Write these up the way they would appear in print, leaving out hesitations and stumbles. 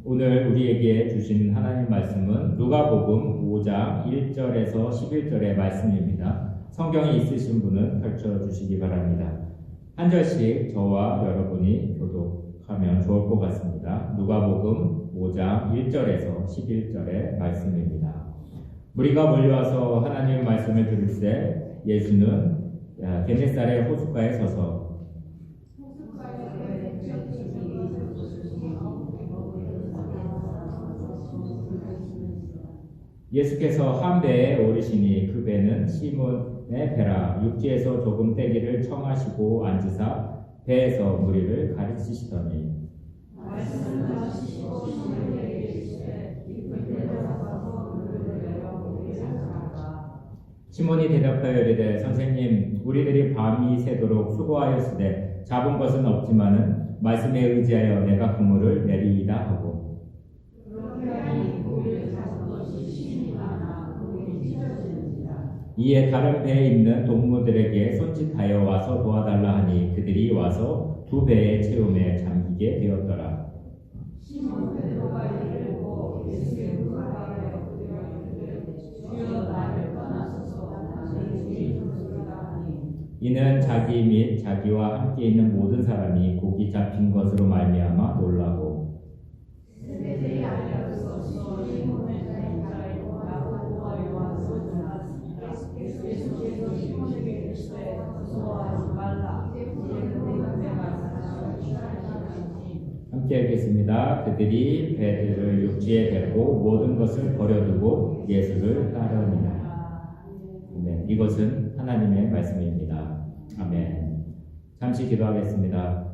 오늘 우리에게 주신 하나님 말씀은 누가복음 5장 1절에서 11절의 말씀입니다. 성경이 있으신 분은 펼쳐주시기 바랍니다. 한 절씩 저와 여러분이 교독하면 좋을 것 같습니다. 누가복음 5장 1절에서 11절의 말씀입니다. 무리가 몰려와서 하나님의 말씀을 들을 때 예수는 게네사렛 호숫가에 서서 예수께서 한 배에 오르시니 그 배는 시몬의 배라. 육지에서 조금 떼기를 청하시고 앉으사 배에서 무리를 가르치시더니 시몬이 대답하여 이르되 선생님, 우리들이 밤이 새도록 수고하였으되 잡은 것은 없지만은 말씀에 의지하여 내가 그물을 내리이다 하고 이에 다른 배에 있는 동무들에게 손짓하여 와서 도와달라 하니 그들이 와서 두 배의 채움에 잠기게 되었더라. 시몬 베드로가 이르고 예수께 물어가여 그들에게 주여 나를 떠나소서 나는 주인으로다 하니 이는 자기 및 자기와 함께 있는 모든 사람이 고기 잡힌 것으로 말미암아 놀라고 세베대의 아들로서 시몬의 자이고 야고보와 요한을 나왔습니다. 예수께서 시몬에게 이르시되 무서워하지 말라 이제는 내가 내 말씀을 취하시니 함께 하겠습니다. 그들이 배들을 육지에 데리고 모든 것을 버려두고 예수를 따르니라. 네, 이것은 하나님의 말씀입니다. 아멘. 잠시 기도하겠습니다.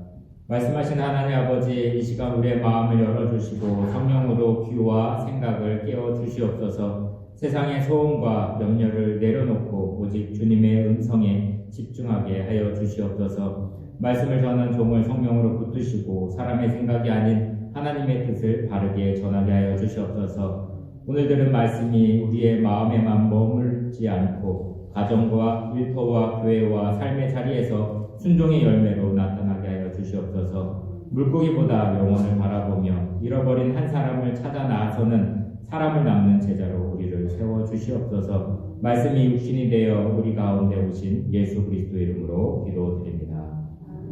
말씀하신 하나님 아버지, 이 시간 우리의 마음을 열어주시고 성령으로 귀와 생각을 깨워주시옵소서. 세상의 소음과 염려를 내려놓고 오직 주님의 음성에 집중하게 하여 주시옵소서. 말씀을 전한 종을 성령으로 붙드시고 사람의 생각이 아닌 하나님의 뜻을 바르게 전하게 하여 주시옵소서. 오늘 들은 말씀이 우리의 마음에만 머물지 않고 가정과 일터와 교회와 삶의 자리에서 순종의 열매로 나타나게 하여 주시옵소서. 물고기보다 영혼을 바라보며 잃어버린 한 사람을 찾아 나서는 사람을 낳는 제자로 우리를 세워주시옵소서. 말씀이 육신이 되어 우리 가운데 오신 예수 그리스도 이름으로 기도드립니다.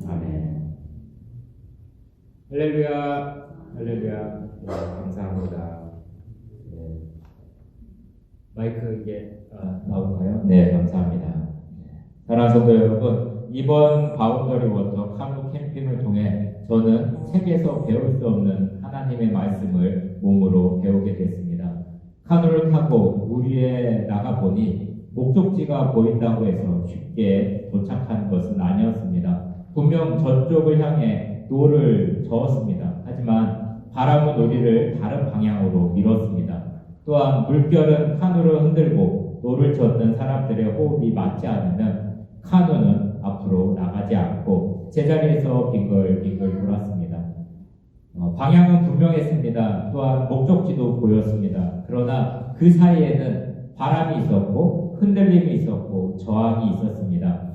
아멘. 할렐루야, 할렐루야. 네, 감사합니다. 네. 마이크 이게 나올까요? 네, 감사합니다. 사랑하는 성도 여러분, 이번 바운더리 워터 카누 캠핑을 통해 저는 책에서 배울 수 없는 하나님의 말씀을 몸으로 배우게 됐습니다. 카누를 타고 물 위에 나가보니 목적지가 보인다고 해서 쉽게 도착한 것은 아니었습니다. 분명 저쪽을 향해 노를 저었습니다. 하지만 바람은 우리를 다른 방향으로 밀었습니다. 또한 물결은 카누를 흔들고 노를 젓는 사람들의 호흡이 맞지 않으면 카누는 앞으로 나가지 않고 제자리에서 빙글빙글 돌았습니다. 방향은 분명했습니다. 또한 목적지도 보였습니다. 그러나 그 사이에는 바람이 있었고 흔들림이 있었고 저항이 있었습니다.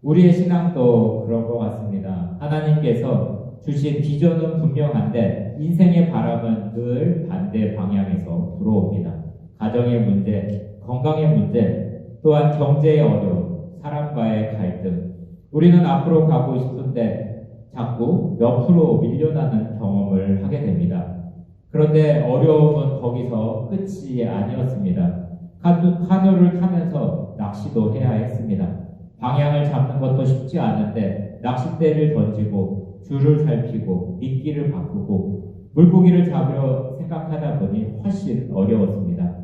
우리의 신앙도 그런 것 같습니다. 하나님께서 주신 비전은 분명한데 인생의 바람은 늘 반대 방향에서 불어옵니다. 가정의 문제, 건강의 문제, 또한 경제의 어려움, 사람과의 갈등. 우리는 앞으로 가고 싶은데 자꾸 옆으로 밀려나는 경험을 하게 됩니다. 그런데 어려움은 거기서 끝이 아니었습니다. 카누를 타면서 낚시도 해야 했습니다. 방향을 잡는 것도 쉽지 않은데 낚싯대를 던지고 줄을 살피고 미끼를 바꾸고 물고기를 잡으려 생각하다 보니 훨씬 어려웠습니다.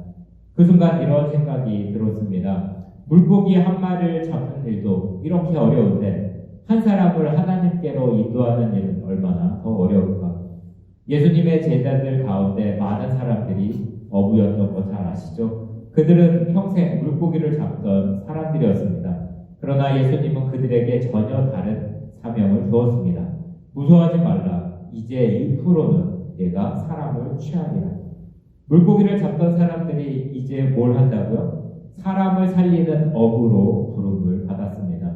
그 순간 이런 생각이 들었습니다. 물고기 한 마리를 잡는 일도 이렇게 어려운데 한 사람을 하나님께로 인도하는 일은 얼마나 더 어려울까? 예수님의 제자들 가운데 많은 사람들이 어부였던 거 잘 아시죠? 그들은 평생 물고기를 잡던 사람들이었습니다. 그러나 예수님은 그들에게 전혀 다른 사명을 주었습니다. 무서워하지 말라. 이제 1%는 내가 사람을 취하리라. 물고기를 잡던 사람들이 이제 뭘 한다고요? 사람을 살리는 어부로 부름을 받았습니다.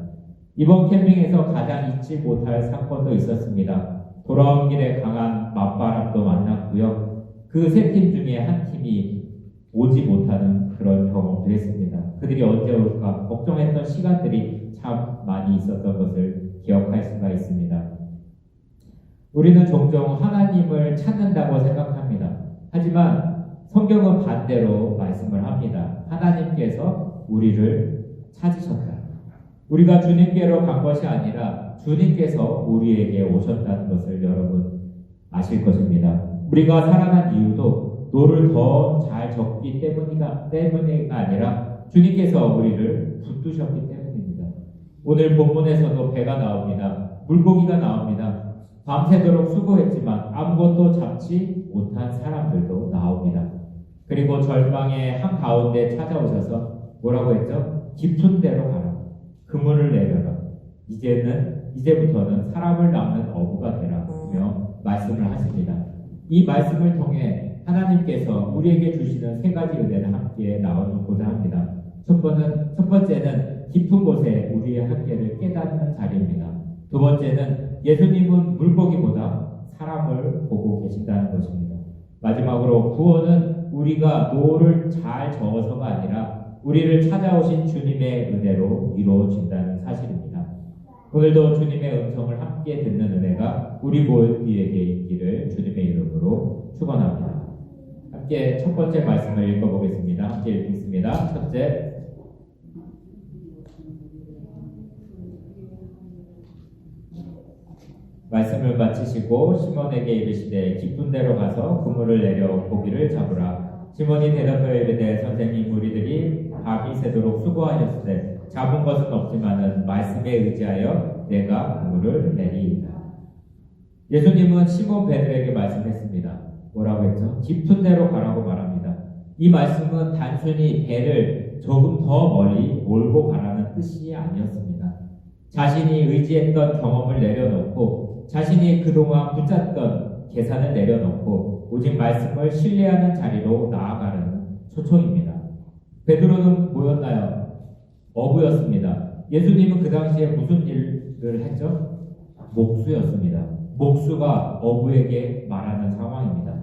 이번 캠핑에서 가장 잊지 못할 사건도 있었습니다. 돌아온 길에 강한 맞바람도 만났고요. 그 세 팀 중에 한 팀이 오지 못하는 그런 경험도 했습니다. 그들이 언제 올까 걱정했던 시간들이 참 많이 있었던 것을 기억할 수가 있습니다. 우리는 종종 하나님을 찾는다고 생각합니다. 하지만 성경은 반대로 말씀을 합니다. 하나님께서 우리를 찾으셨다. 우리가 주님께로 간 것이 아니라 주님께서 우리에게 오셨다는 것을 여러분 아실 것입니다. 우리가 살아난 이유도 노를 더 잘 적기 때문이가 아니라 주님께서 우리를 붙드셨기 때문입니다. 오늘 본문에서도 배가 나옵니다. 물고기가 나옵니다. 밤새도록 수고했지만 아무것도 잡지 못한 사람들도 나옵니다. 그리고 절망의 한가운데 찾아오셔서 뭐라고 했죠? 깊은 데로 가라. 그물을 내려라. 이제부터는 사람을 낚는 어부가 되라며 말씀을 하십니다. 이 말씀을 통해 하나님께서 우리에게 주시는 세 가지 은혜를 함께 나누고자 합니다. 첫 번째는 깊은 곳에 우리의 한계를 깨닫는 자리입니다. 두 번째는 예수님은 물고기보다 사람을 보고 계신다는 것입니다. 마지막으로 구원은 우리가 노를 잘 저어서가 아니라 우리를 찾아오신 주님의 은혜로 이루어진다는 사실입니다. 오늘도 주님의 음성을 함께 듣는 은혜가 우리 모두에게 있기를 주님의 이름으로 축원합니다. 함께 첫 번째 말씀을 읽어보겠습니다. 함께 읽겠습니다. 첫째, 말씀을 마치시고 시몬에게 이르시되 깊은 데로 가서 그물을 내려 고기를 잡으라. 시몬이 대답하여 이르되 선생님, 우리들이 밤이 새도록 수고하였으되 잡은 것은 없지만은 말씀에 의지하여 내가 그물을 내리이다. 예수님은 시몬 베드로에게 말씀했습니다. 뭐라고 했죠? 깊은 데로 가라고 말합니다. 이 말씀은 단순히 배를 조금 더 멀리 몰고 가라는 뜻이 아니었습니다. 자신이 의지했던 경험을 내려놓고 자신이 그동안 붙잡던 계산을 내려놓고 오직 말씀을 신뢰하는 자리로 나아가는 초청입니다. 베드로는 뭐였나요? 어부였습니다. 예수님은 그 당시에 무슨 일을 했죠? 목수였습니다. 목수가 어부에게 말하는 상황입니다.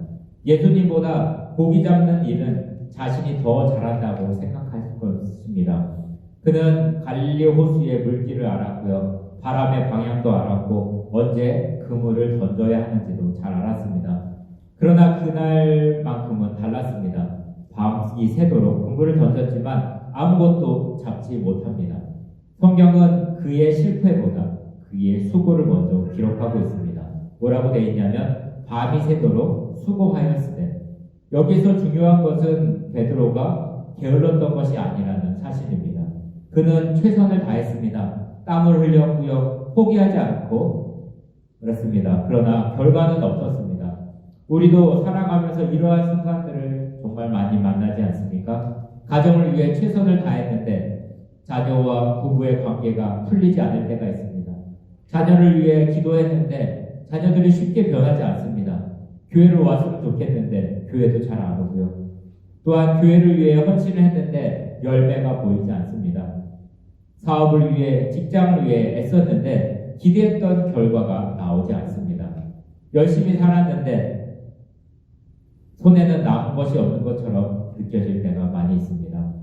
예수님보다 고기 잡는 일은 자신이 더 잘한다고 생각할 것입니다. 그는 갈릴리 호수의 물길을 알았고요. 바람의 방향도 알았고 언제 그물을 던져야 하는지도 잘 알았습니다. 그러나 그날만큼은 달랐습니다. 밤이 새도록 그물을 던졌지만 아무것도 잡지 못합니다. 성경은 그의 실패보다 그의 수고를 먼저 기록하고 있습니다. 뭐라고 되어 있냐면 밤이 새도록 수고하였으되, 여기서 중요한 것은 베드로가 게을렀던 것이 아니라는 사실입니다. 그는 최선을 다했습니다. 땀을 흘렸고요. 포기하지 않고 그렇습니다. 그러나 결과는 없었습니다. 우리도 살아가면서 이러한 순간들을 정말 많이 만나지 않습니까? 가정을 위해 최선을 다했는데 자녀와 부부의 관계가 풀리지 않을 때가 있습니다. 자녀를 위해 기도했는데 자녀들이 쉽게 변하지 않습니다. 교회를 왔으면 좋겠는데 교회도 잘 안 오고요. 또한 교회를 위해 헌신을 했는데 열매가 보이지 않습니다. 사업을 위해, 직장을 위해 애썼는데 기대했던 결과가 나오지 않습니다. 열심히 살았는데 손에는 남은 것이 없는 것처럼 느껴질 때가 많이 있습니다.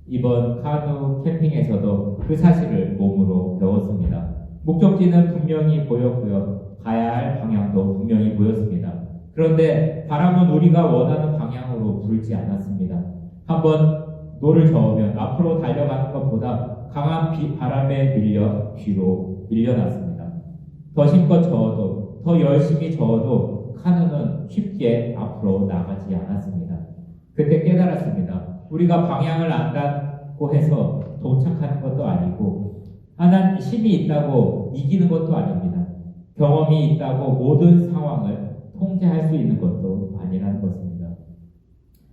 이번 카누 캠핑에서도 그 사실을 몸으로 배웠습니다. 목적지는 분명히 보였고요. 가야 할 방향도 분명히 보였습니다. 그런데 바람은 우리가 원하는 방향으로 불지 않았습니다. 한번 노를 저으면 앞으로 달려가는 것보다 강한 바람에 밀려 뒤로 밀려났습니다. 더 힘껏 저어도, 더 열심히 저어도 카누는 쉽게 앞으로 나가지 않았습니다. 그때 깨달았습니다. 우리가 방향을 안다고 해서 도착하는 것도 아니고, 하나님 힘이 있다고 이기는 것도 아닙니다. 경험이 있다고 모든 상황을 통제할 수 있는 것도 아니라는 것입니다.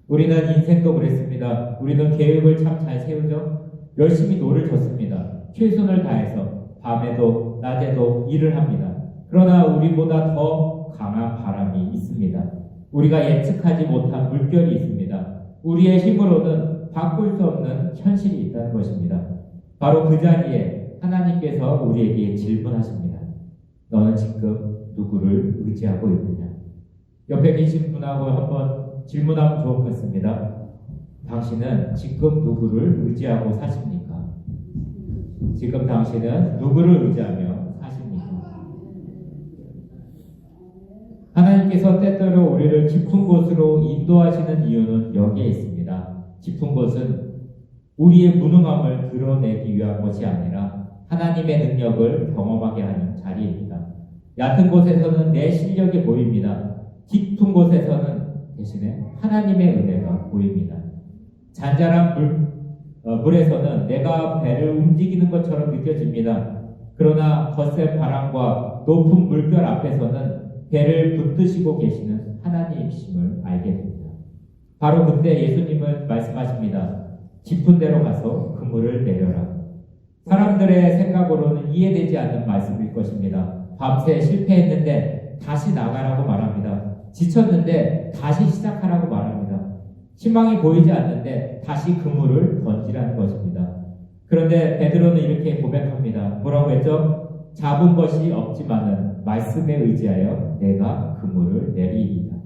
우리는 인생도 그랬습니다. 우리는 계획을 참 잘 세우죠. 열심히 노를 졌습니다. 최선을 다해서 밤에도 낮에도 일을 합니다. 그러나 우리보다 더 강한 바람이 있습니다. 우리가 예측하지 못한 물결이 있습니다. 우리의 힘으로는 바꿀 수 없는 현실이 있다는 것입니다. 바로 그 자리에 하나님께서 우리에게 질문하십니다. 너는 지금 누구를 의지하고 있느냐? 옆에 계신 분하고 한번 질문하면 좋을 것 같습니다. 당신은 지금 누구를 의지하고 사십니까? 지금 당신은 누구를 의지하며 사십니까? 하나님께서 때때로 우리를 깊은 곳으로 인도하시는 이유는 여기에 있습니다. 깊은 곳은 우리의 무능함을 드러내기 위한 것이 아니라 하나님의 능력을 경험하게 하는 자리입니다. 얕은 곳에서는 내 실력이 보입니다. 깊은 곳에서는 대신에 하나님의 은혜가 보입니다. 잔잔한 물에서는 내가 배를 움직이는 것처럼 느껴집니다. 그러나 거센 바람과 높은 물결 앞에서는 배를 붙드시고 계시는 하나님이심을 알게 됩니다. 바로 그때 예수님은 말씀하십니다. 깊은 데로 가서 그물을 내려라. 사람들의 생각으로는 이해되지 않는 말씀일 것입니다. 밤새 실패했는데 다시 나가라고 말합니다. 지쳤는데 다시 시작하라고 말합니다. 희망이 보이지 않는데 다시 그물을 던지라는 것입니다. 그런데 베드로는 이렇게 고백합니다. 뭐라고 했죠? 잡은 것이 없지만은 말씀에 의지하여 내가 그물을 내리이다.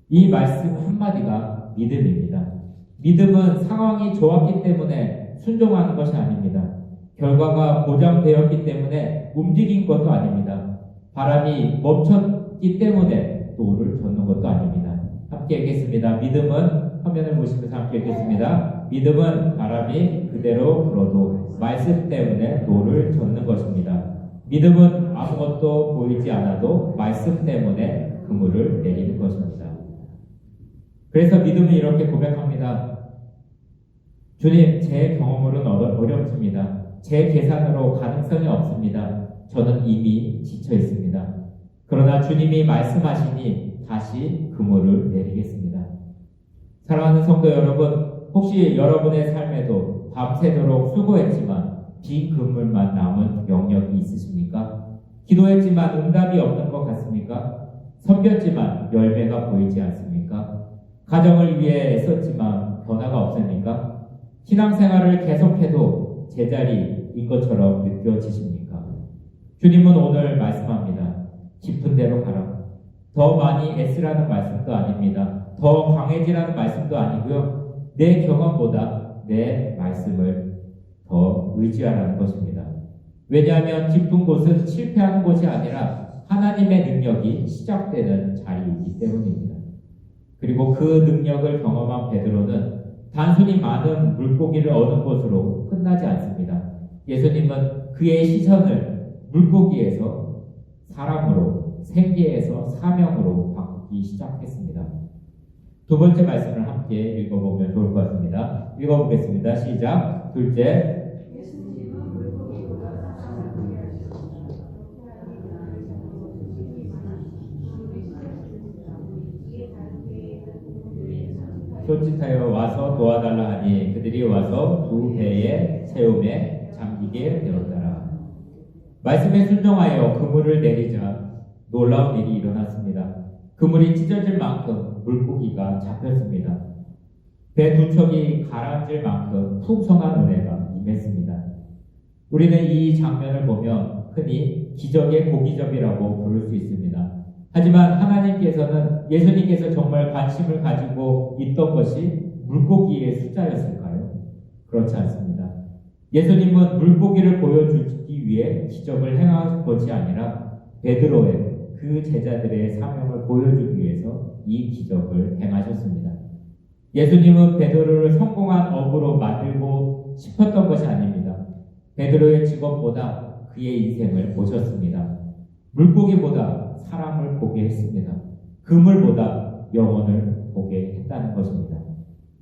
이 말씀 한마디가 믿음입니다. 믿음은 상황이 좋았기 때문에 순종하는 것이 아닙니다. 결과가 보장되었기 때문에 움직인 것도 아닙니다. 바람이 멈췄기 때문에 노를 젓는 것도 아닙니다. 함께 읽겠습니다. 믿음은 화면을 보시면서 함께 읽겠습니다. 믿음은 바람이 그대로 불어도 말씀 때문에 노를 젓는 것입니다. 믿음은 아무것도 보이지 않아도 말씀 때문에 그물을 내리는 것입니다. 그래서 믿음은 이렇게 고백합니다. 주님, 제 경험으로는 어렵습니다. 제 계산으로 가능성이 없습니다. 저는 이미 지쳐 있습니다. 그러나 주님이 말씀하시니 다시 그물을 내리겠습니다. 사랑하는 성도 여러분, 혹시 여러분의 삶에도 밤새도록 수고했지만 빈 그물만 남은 영역이 있으십니까? 기도했지만 응답이 없는 것 같습니까? 섬겼지만 열매가 보이지 않습니까? 가정을 위해 애썼지만 변화가 없습니까? 신앙생활을 계속해도 제자리인 것처럼 느껴지십니까? 주님은 오늘 말씀합니다. 깊은 데로 가라. 더 많이 애쓰라는 말씀도 아닙니다. 더 강해지라는 말씀도 아니고요. 내 경험보다 내 말씀을 더 의지하라는 것입니다. 왜냐하면 깊은 곳은 실패하는 곳이 아니라 하나님의 능력이 시작되는 자리이기 때문입니다. 그리고 그 능력을 경험한 베드로는 단순히 많은 물고기를 얻은 것으로 끝나지 않습니다. 예수님은 그의 시선을 물고기에서 사람으로, 생계에서 사명으로 바꾸기 시작했습니다. 두 번째 말씀을 함께 읽어보면 좋을 것 같습니다. 읽어보겠습니다. 시작. 둘째, 손짓하여 와서 도와달라 하니 그들이 와서 두 배의 채움에 잠기게 되었더라. 말씀에 순종하여 그물을 내리자 놀라운 일이 일어났습니다. 그물이 찢어질 만큼 물고기가 잡혔습니다. 배 두 척이 가라앉을 만큼 풍성한 은혜가 임했습니다. 우리는 이 장면을 보면 흔히 기적의 고기점이라고 부를 수 있습니다. 하지만 하나님께서는 예수님께서 정말 관심을 가지고 있던 것이 물고기의 숫자였을까요? 그렇지 않습니다. 예수님은 물고기를 보여주기 위해 기적을 행한 것이 아니라 베드로의 그 제자들의 사명을 보여주기 위해서 이 기적을 행하셨습니다. 예수님은 베드로를 성공한 어부로 만들고 싶었던 것이 아닙니다. 베드로의 직업보다 그의 인생을 보셨습니다. 물고기보다 사람을 보게 했습니다. 그물보다 영혼을 보게 했다는 것입니다.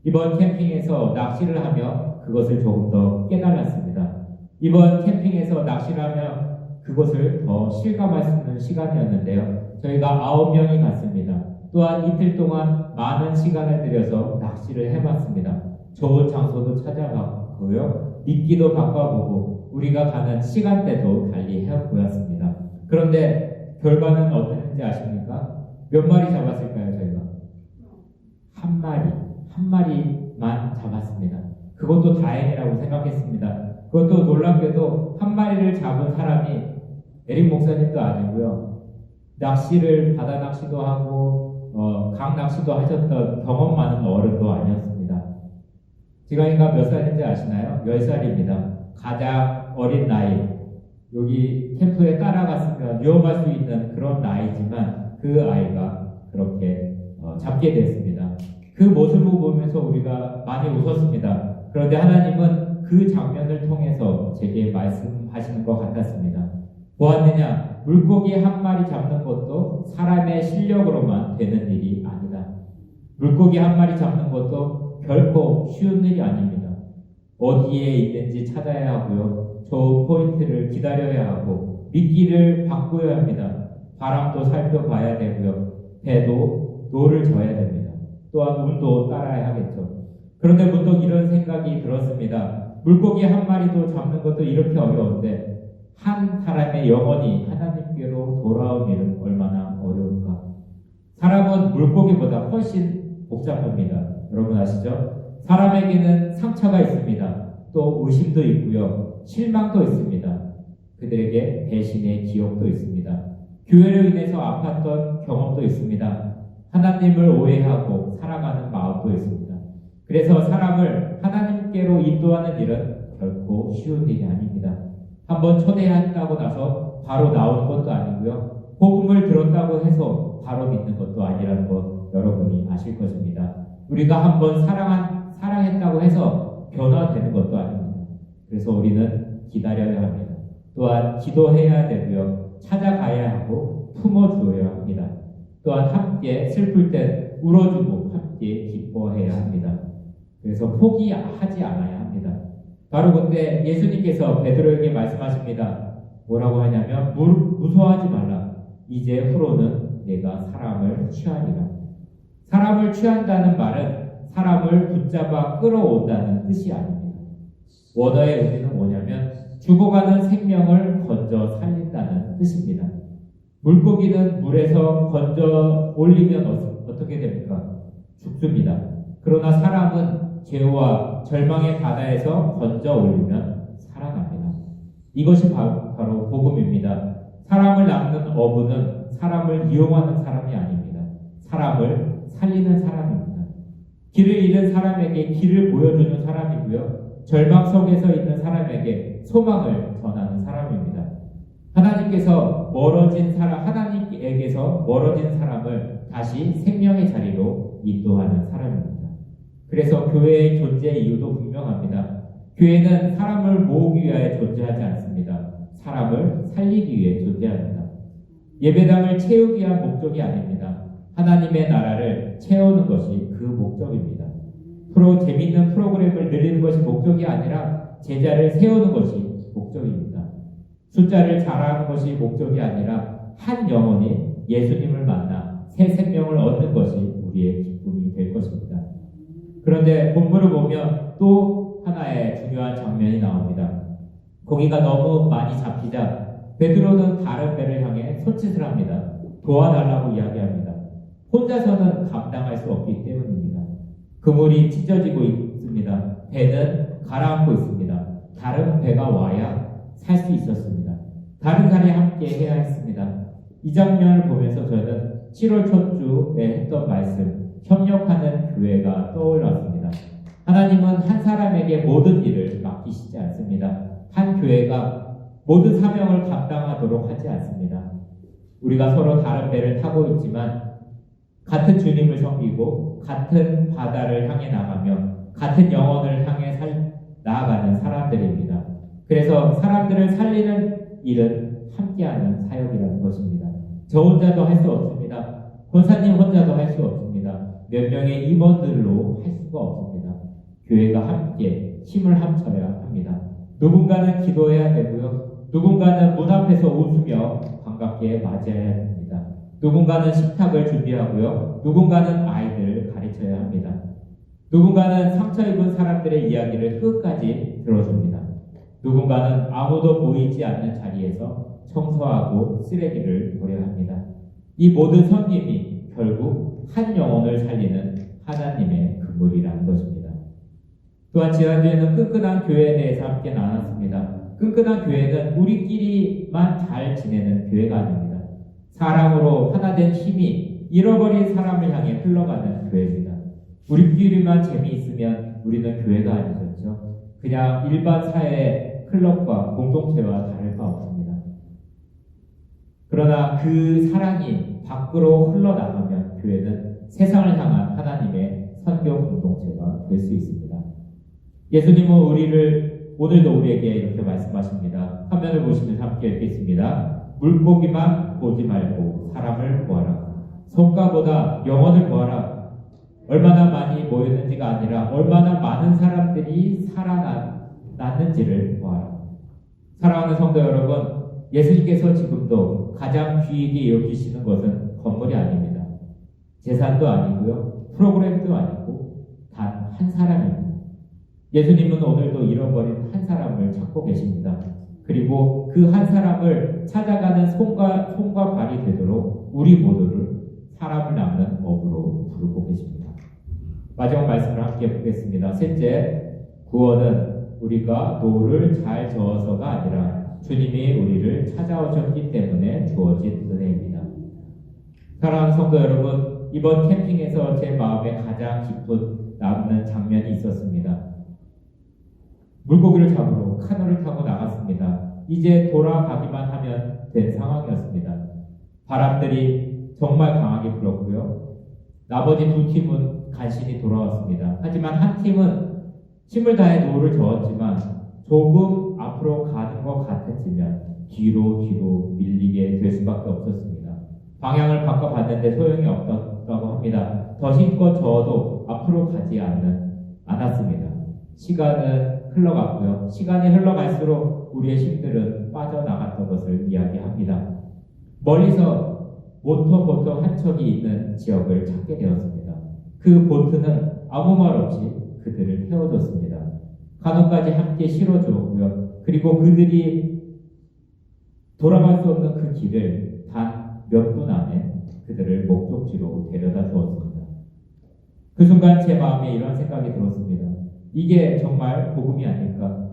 이번 캠핑에서 낚시를 하며 그것을 조금 더 깨달았습니다. 이번 캠핑에서 낚시를 하며 그것을 더 실감할 수 있는 시간이었는데요. 저희가 9명이 갔습니다. 또한 이틀 동안 많은 시간을 들여서 낚시를 해봤습니다. 좋은 장소도 찾아봤고요. 미끼도 바꿔보고 우리가 가는 시간대도 달리 해보였습니다. 그런데 결과는 어땠는지 아십니까? 몇 마리 잡았을까요, 저희가? 한 마리만 잡았습니다. 그것도 다행이라고 생각했습니다. 그것도 놀랍게도 한 마리를 잡은 사람이 에릭 목사님도 아니고요. 낚시를 바다 낚시도 하고 강낚시도 하셨던 경험 많은 어른도 아니었습니다. 지강이가 몇 살인지 아시나요? 10살입니다. 가장 어린 나이, 여기 캠프에 따라갔으면 위험할 수 있는 그런 나이지만 그 아이가 그렇게 잡게 됐습니다. 그 모습을 보면서 우리가 많이 웃었습니다. 그런데 하나님은 그 장면을 통해서 제게 말씀하시는 것 같았습니다. 보았느냐? 물고기 한 마리 잡는 것도 사람의 실력으로만 되는 일이 아니다. 물고기 한 마리 잡는 것도 결코 쉬운 일이 아닙니다. 어디에 있는지 찾아야 하고요. 좋은 포인트를 기다려야 하고 미끼를 바꾸어야 합니다. 바람도 살펴봐야 되고요. 배도 노를 져야 됩니다. 또한 운도 따라야 하겠죠. 그런데 문득 이런 생각이 들었습니다. 물고기 한 마리도 잡는 것도 이렇게 어려운데 한 사람의 영혼이 하나님께로 돌아온 일은 얼마나 어려울까. 사람은 물고기보다 훨씬 복잡합니다. 여러분 아시죠? 사람에게는 상처가 있습니다. 또 의심도 있고요. 실망도 있습니다. 그들에게 배신의 기억도 있습니다. 교회로 인해서 아팠던 경험도 있습니다. 하나님을 오해하고 살아가는 마음도 있습니다. 그래서 사람을 하나님께로 인도하는 일은 결코 쉬운 일이 아닙니다. 한번 초대한다고 나서 바로 나오는 것도 아니고요. 복음을 들었다고 해서 바로 믿는 것도 아니라는 것 여러분이 아실 것입니다. 우리가 한번 사랑했다고 해서 변화되는 것도 아닙니다. 그래서 우리는 기다려야 합니다. 또한 기도해야 되고요. 찾아가야 하고 품어주어야 합니다. 또한 함께 슬플 때 울어주고 함께 기뻐해야 합니다. 그래서 포기하지 않아야 합니다. 바로 그때 예수님께서 베드로에게 말씀하십니다. 뭐라고 하냐면 무서워하지 말라. 이제 후로는 내가 사람을 취하리라. 사람을 취한다는 말은 사람을 붙잡아 끌어온다는 뜻이 아닙니다. 원어의 의미는 뭐냐면 죽어가는 생명을 건져 살린다는 뜻입니다. 물고기는 물에서 건져 올리면 어떻게 됩니까? 죽습니다. 그러나 사람은 죄와 절망의 바다에서 건져 올리면 살아납니다. 이것이 바로 복음입니다. 사람을 낳는 어부는 사람을 이용하는 사람이 아닙니다. 사람을 살리는 사람입니다. 길을 잃은 사람에게 길을 보여주는 사람이고요. 절망 속에서 있는 사람에게 소망을 전하는 사람입니다. 하나님께서 하나님에게서 멀어진 사람을 다시 생명의 자리로 인도하는 사람입니다. 그래서 교회의 존재 이유도 분명합니다. 교회는 사람을 모으기 위하여 존재하지 않습니다. 사람을 살리기 위해 존재합니다. 예배당을 채우기 위한 목적이 아닙니다. 하나님의 나라를 채우는 것이 그 목적입니다. 재밌는 프로그램을 늘리는 것이 목적이 아니라 제자를 세우는 것이 목적입니다. 숫자를 잘하는 것이 목적이 아니라 한 영혼이 예수님을 만나 새 생명을 얻는 것이 우리의 기쁨이 될 것입니다. 그런데 본문을 보면 또 하나의 중요한 장면이 나옵니다. 고기가 너무 많이 잡히자 베드로는 다른 배를 향해 손짓을 합니다. 도와달라고 이야기합니다. 혼자서는 감당할 수 없기 때문입니다. 그물이 찢어지고 있습니다. 배는 가라앉고 있습니다. 다른 배가 와야 살 수 있었습니다. 다른 사람이 함께 해야 했습니다. 이 장면을 보면서 저는 7월 첫 주에 했던 말씀, 협력하는 교회가 떠올랐습니다. 하나님은 한 사람에게 모든 일을 맡기시지 않습니다. 한 교회가 모든 사명을 감당하도록 하지 않습니다. 우리가 서로 다른 배를 타고 있지만 같은 주님을 섬기고 같은 바다를 향해 나가며 같은 영혼을 향해 나아가는 사람들입니다. 그래서 사람들을 살리는 일은 함께하는 사역이라는 것입니다. 저 혼자도 할 수 없습니다. 권사님 혼자도 할 수 없습니다. 몇 명의 임원들로 할 수가 없습니다. 교회가 함께 힘을 합쳐야 합니다. 누군가는 기도해야 되고요. 누군가는 문 앞에서 웃으며 반갑게 맞이해야 됩니다. 누군가는 식탁을 준비하고요. 누군가는 아이들을 가르쳐야 합니다. 누군가는 상처 입은 사람들의 이야기를 끝까지 들어줍니다. 누군가는 아무도 보이지 않는 자리에서 청소하고 쓰레기를 버려야 합니다. 이 모든 섬김이 결국 한 영혼을 살리는 하나님의 그물이라는 것입니다. 또한 지난주에는 끈끈한 교회에 대해서 함께 나눴습니다. 끈끈한 교회는 우리끼리만 잘 지내는 교회가 아닙니다. 사랑으로 하나 된 힘이 잃어버린 사람을 향해 흘러가는 교회입니다. 우리끼리만 재미있으면 우리는 교회가 아니겠죠. 그냥 일반 사회 클럽과 공동체와 다를 바 없습니다. 그러나 그 사랑이 밖으로 흘러나가면 교회는 세상을 향한 하나님의 선교 공동체가 될 수 있습니다. 예수님은 오늘도 우리에게 이렇게 말씀하십니다. 화면을 보시면 함께 읽겠습니다. 물고기만 보지 말고 사람을 보아라. 성과보다 영혼을 보아라. 얼마나 많이 모였는지가 아니라 얼마나 많은 사람들이 살아났는지를 보아라. 사랑하는 성도 여러분, 예수님께서 지금도 가장 귀하게 여기시는 것은 건물이 아닙니다. 재산도 아니고요. 프로그램도 아니고 단 한 사람입니다. 예수님은 오늘도 잃어버린 한 사람을 찾고 계십니다. 그리고 그 한 사람을 찾아가는 손과 발이 되도록 우리 모두를 사람을 낳는 업으로 부르고 계십니다. 마지막 말씀을 함께 보겠습니다. 셋째, 구원은 우리가 노를 잘 저어서가 아니라 주님이 우리를 찾아오셨기 때문에 주어진 은혜입니다. 사랑하는 성도 여러분, 이번 캠핑에서 제 마음에 가장 깊은 남는 장면이 있었습니다. 물고기를 잡으러 카누를 타고 나갔습니다. 이제 돌아가기만 하면 된 상황이었습니다. 바람들이 정말 강하게 불었고요. 나머지 두 팀은 간신히 돌아왔습니다. 하지만 한 팀은 힘을 다해 노를 저었지만 조금 앞으로 가는 것 같았지만 뒤로 밀리게 될 수밖에 없었습니다. 방향을 바꿔봤는데 소용이 없다고 합니다. 더 힘껏 저어도 앞으로 가지 않았습니다. 시간은 흘러갔고요. 시간이 흘러갈수록 우리의 힘들은 빠져나갔던 것을 이야기합니다. 멀리서 모터보트 한 척이 있는 지역을 찾게 되었습니다. 그 보트는 아무 말 없이 그들을 태워줬습니다. 간호까지 함께 실어주었고요. 그리고 그들이 돌아갈 수 없는 그 길을 단 몇 분 안에 그들을 목적지로 데려다 주었습니다. 그 순간 제 마음에 이런 생각이 들었습니다. 이게 정말 복음이 아닐까?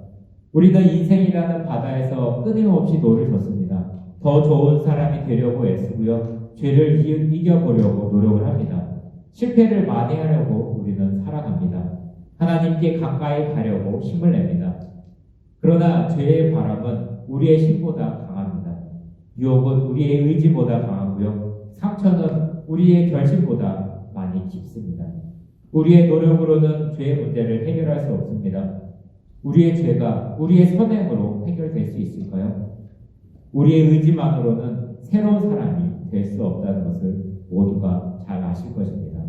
우리는 인생이라는 바다에서 끊임없이 노를 젓습니다. 더 좋은 사람이 되려고 애쓰고요. 죄를 이겨보려고 노력을 합니다. 실패를 만회하려고 우리는 살아갑니다. 하나님께 가까이 가려고 힘을 냅니다. 그러나 죄의 바람은 우리의 힘보다 강합니다. 유혹은 우리의 의지보다 강하고요. 상처는 우리의 결심보다 많이 깊습니다. 우리의 노력으로는 죄의 문제를 해결할 수 없습니다. 우리의 죄가 우리의 선행으로 해결될 수 있을까요? 우리의 의지만으로는 새로운 사람이 될 수 없다는 것을 모두가 잘 아실 것입니다.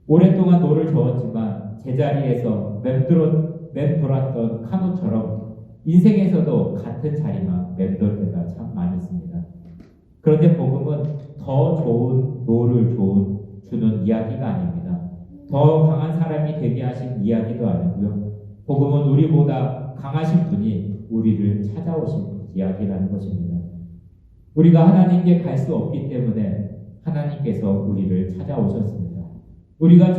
오랫동안 노를 저었지만 제자리에서 맴돌았던 카누처럼 인생에서도 같은 자리만 맴돌 때가 참 많이 있습니다. 그런데 복음은 더 좋은 노를 주는 이야기가 아닙니다. 더 강한 사람이 되게 하신 이야기도 아니고요. 복음은 우리보다 강하신 분이 우리를 찾아오신 이야기라는 것입니다. 우리가 하나님께 갈 수 없기 때문에 하나님께서 우리를 찾아오셨습니다. 우리가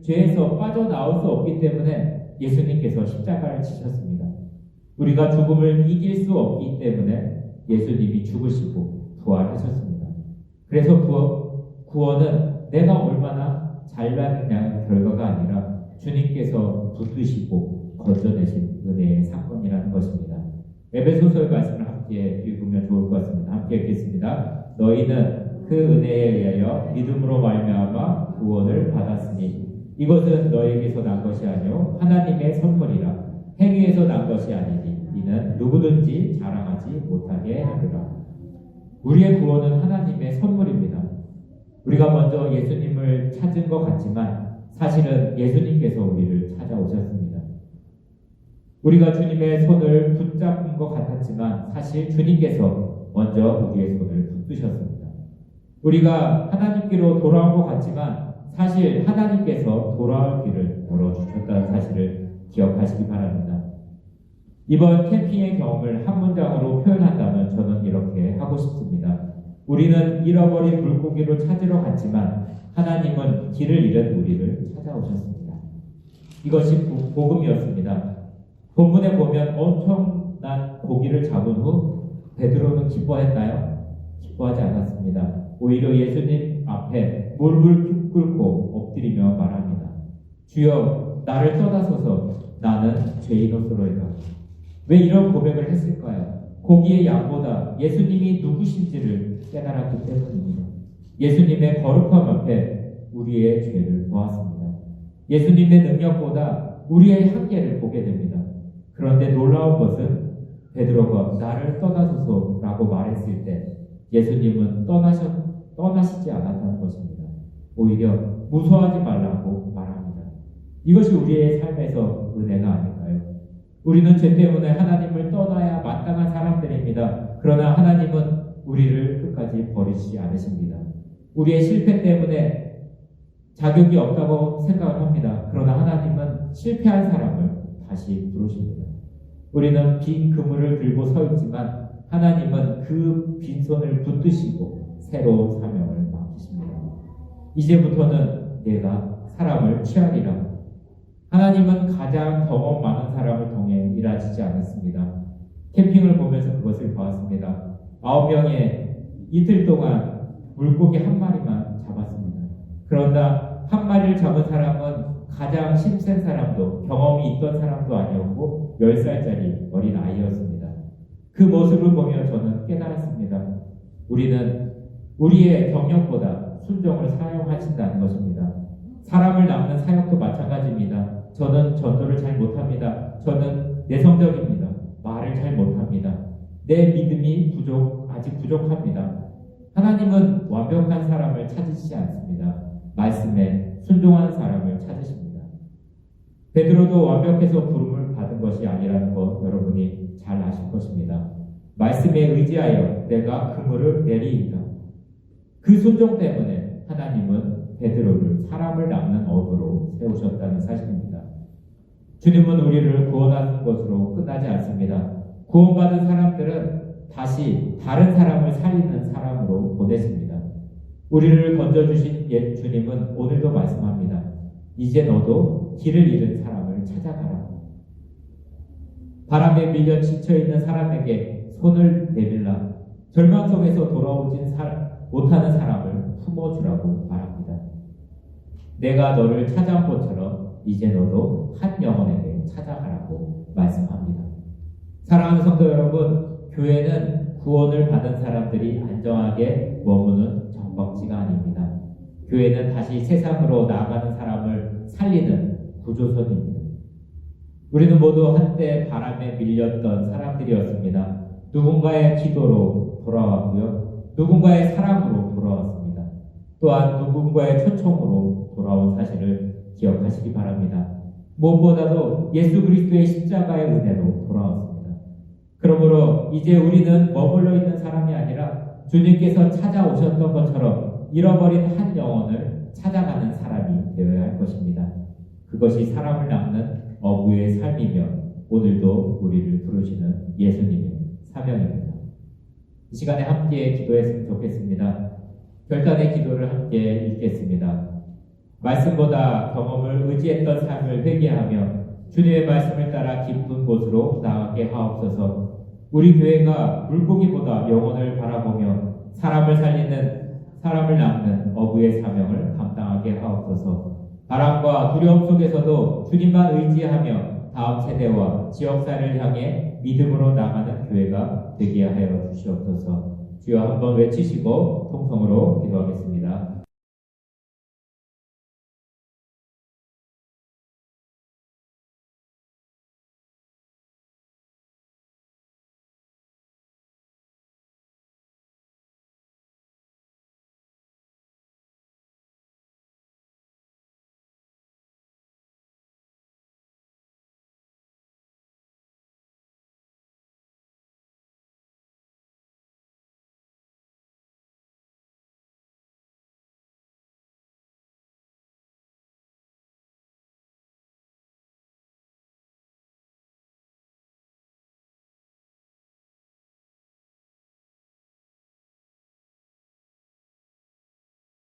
죄에서 빠져나올 수 없기 때문에 예수님께서 십자가를 지셨습니다. 우리가 죽음을 이길 수 없기 때문에 예수님이 죽으시고 부활하셨습니다. 그래서 구원은 내가 얼마나 잘났느냐의 결과가 아니라 주님께서 붙드시고 건져내신 은혜의 사건이라는 것입니다. 에베소서의 말씀을 함께 읽으면 좋을 것 같습니다. 함께 읽겠습니다. 너희는 그 은혜에 의하여 믿음으로 말미암아 구원을 받았으니 이것은 너희에게서 난 것이 아니요 하나님의 선물이라. 행위에서 난 것이 아니니 이는 누구든지 자랑하지 못하게 하리라. 우리의 구원은 하나님의 선물입니다. 우리가 먼저 예수님을 찾은 것 같지만 사실은 예수님께서 우리를 찾아오셨습니다. 우리가 주님의 손을 붙잡은 것 같았지만 사실 주님께서 먼저 우리의 손을 붙드셨습니다. 우리가 하나님께로 돌아온 것 같지만 사실 하나님께서 돌아올 길을 열어주셨다는 사실을 기억하시기 바랍니다. 이번 캠핑의 경험을 한 문장으로 표현한다면 저는 이렇게 하고 싶습니다. 우리는 잃어버린 물고기를 찾으러 갔지만 하나님은 길을 잃은 우리를 찾아오셨습니다. 이것이 복음이었습니다. 본문에 보면 엄청난 고기를 잡은 후 베드로는 기뻐했나요? 기뻐하지 않았습니다. 오히려 예수님 앞에 무릎을 꿇고 엎드리며 말합니다. 주여, 나를 떠나소서. 나는 죄인으로서로이다. 왜 이런 고백을 했을까요? 고기의 양보다 예수님이 누구신지를 깨달았기 때문입니다. 예수님의 거룩함 앞에 우리의 죄를 보았습니다. 예수님의 능력보다 우리의 한계를 보게 됩니다. 그런데 놀라운 것은 베드로가 나를 떠나소서라고 말했을 때 예수님은 떠나시지 않았다는 것입니다. 오히려 무서워하지 말라고 말합니다. 이것이 우리의 삶에서 은혜가 아닐까요? 우리는 죄 때문에 하나님을 떠나야 마땅한 사람들입니다. 그러나 하나님은 우리를 끝까지 버리시지 않으십니다. 우리의 실패 때문에 자격이 없다고 생각을 합니다. 그러나 하나님은 실패한 사람을 다시 부르십니다. 우리는 빈 그물을 들고 서 있지만 하나님은 그 빈손을 붙드시고 새로운 사명을 맡기십니다. 이제부터는 내가 사람을 취하리라. 하나님은 가장 경험 많은 사람을 통해 일하시지 않았습니다. 캠핑을 보면서 그것을 보았습니다. 9명의 이틀 동안 물고기 한 마리만 잡았습니다. 그러나 한 마리를 잡은 사람은 가장 힘센 사람도 경험이 있던 사람도 아니었고 10살짜리 어린 아이였습니다. 그 모습을 보며 저는 깨달았습니다. 우리는 우리의 경력보다 순종을 사용하신다는 것입니다. 사람을 낳는 사역도 마찬가지입니다. 저는 전도를 잘 못합니다. 저는 내성적입니다. 말을 잘 못합니다. 내 믿음이 아직 부족합니다. 하나님은 완벽한 사람을 찾으시지 않습니다. 말씀에 순종하는 사람을 찾으십니다. 베드로도 완벽해서 부름을 받은 것이 아니라는 것 여러분이 잘 아실 것입니다. 말씀에 의지하여 내가 그물을 내리이다. 그 순종 때문에 하나님은 베드로를 사람을 낳는 어부로 세우셨다는 사실입니다. 주님은 우리를 구원하는 것으로 끝나지 않습니다. 구원받은 사람들은 다시 다른 사람을 살리는 사람으로 보내십니다. 우리를 건져주신 옛 주님은 오늘도 말씀합니다. 이제 너도 길을 잃은 사람을 찾아가라. 바람에 밀려 지쳐있는 사람에게 손을 내밀라. 절망 속에서 돌아오진 못하는 사람을 품어주라고 말합니다. 내가 너를 찾아온 것처럼 이제 너도 한 영혼에게 찾아가라고 말씀합니다. 사랑하는 성도 여러분, 교회는 구원을 받은 사람들이 안정하게 머무는 정박지가 아닙니다. 교회는 다시 세상으로 나아가는 사람을 살리는 구조선입니다. 우리는 모두 한때 바람에 밀렸던 사람들이었습니다. 누군가의 기도로 돌아왔고요. 누군가의 사랑으로 돌아왔습니다. 또한 누군가의 초청으로 돌아온 사실을 기억하시기 바랍니다. 무엇보다도 예수 그리스도의 십자가의 은혜로 돌아왔습니다. 그러므로 이제 우리는 머물러 있는 사람이 아니라 주님께서 찾아오셨던 것처럼 잃어버린 한 영혼을 찾아가는 사람이 되어야 할 것입니다. 그것이 사람을 낳는 어부의 삶이며 오늘도 우리를 부르시는 예수님의 사명입니다. 이 시간에 함께 기도했으면 좋겠습니다. 결단의 기도를 함께 읽겠습니다. 말씀보다 경험을 의지했던 삶을 회개하며 주님의 말씀을 따라 깊은 곳으로 나아가게 하옵소서. 우리 교회가 물고기보다 영혼을 바라보며 사람을 낳는 어부의 사명을 감당하게 하옵소서. 바람과 두려움 속에서도 주님만 의지하며 다음 세대와 지역사를 향해 믿음으로 나가는 교회가 되게 하여 주시옵소서. 주여 한번 외치시고 통성으로 기도하겠습니다.